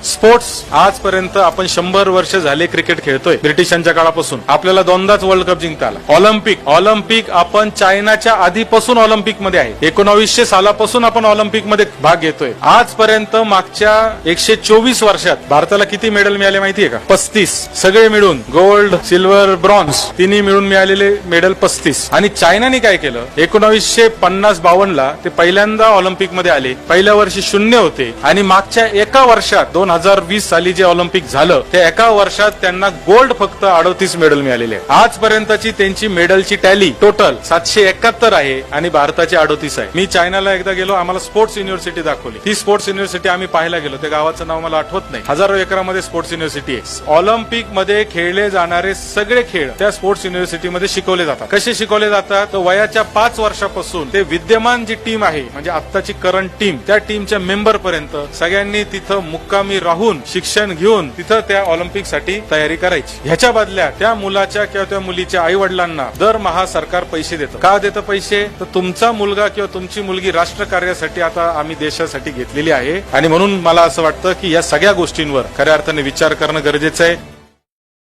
Sports आजपर्यंत आपण 100 वर्ष झाले क्रिकेट खेळतोय. ब्रिटिशांच्या काळापासून आपल्याला दोनदाच वर्ल्ड कप जिंकता आला. ऑलिम्पिक आपण चायनाच्या आधीपासून ऑलिम्पिक मध्ये आहे. 1900 सालापासून आपण ऑलिम्पिक मध्ये भाग घेतोय. आजपर्यंत मागच्या 124 वर्षात भारताला किती मेडल मिळाले माहितीये का? 35. सगळे मिळून गोल्ड, सिल्वर, ब्रॉन्झ तिन्ही मिळून मिळालेले मेडल 35. आणि चायनाने काय केलं? 1950-52ला ते पहिल्यांदा ऑलिम्पिक मध्ये आले. पहिल्या वर्षी 0 होते आणि मागच्या एका वर्षात 2020 साली जे ऑलिम्पिक झालं त्या एका वर्षात त्यांना गोल्ड फक्त 38 मेडल मिळालेले. आजपर्यंतची त्यांची मेडलची टॅली टोटल 771 आहे आणि भारताची 38 आहे. मी चायनाला एकदा गेलो, आम्हाला स्पोर्ट्स युनिव्हर्सिटी दाखवली. ती स्पोर्ट्स युनिव्हर्सिटी आम्ही पाहायला गेलो. त्या गावाचं नाव मला आठवत नाही. हजारो एकरामध्ये स्पोर्ट्स युनिव्हर्सिटी आहे. ऑलिम्पिक मध्ये खेळले जाणारे सगळे खेळ त्या स्पोर्ट्स युनिव्हर्सिटीमध्ये शिकवले जातात. कसे शिकवले जातात? तर वयाच्या 5 वर्षापासून ते विद्यमान जी टीम आहे म्हणजे आत्ताची करंट टीम त्या टीमच्या मेंबर पर्यंत सगळ्यांनी तिथं मुक्कामी राहून शिक्षण घेऊन तिथं त्या ऑलिम्पिक साठी तयारी करायची. ह्याच्या बदल्यात त्या मुलाच्या किंवा त्या मुलीच्या आई वडिलांना दरमहा सरकार पैसे देतं. का देतं पैसे? तर तुमचा मुलगा किंवा तुमची मुलगी राष्ट्रकार्यासाठी आता आम्ही देशासाठी घेतलेली आहे आणि म्हणून मला असं वाटतं की या सगळ्या गोष्टींवर खऱ्या अर्थाने विचार करणं गरजेचं आहे.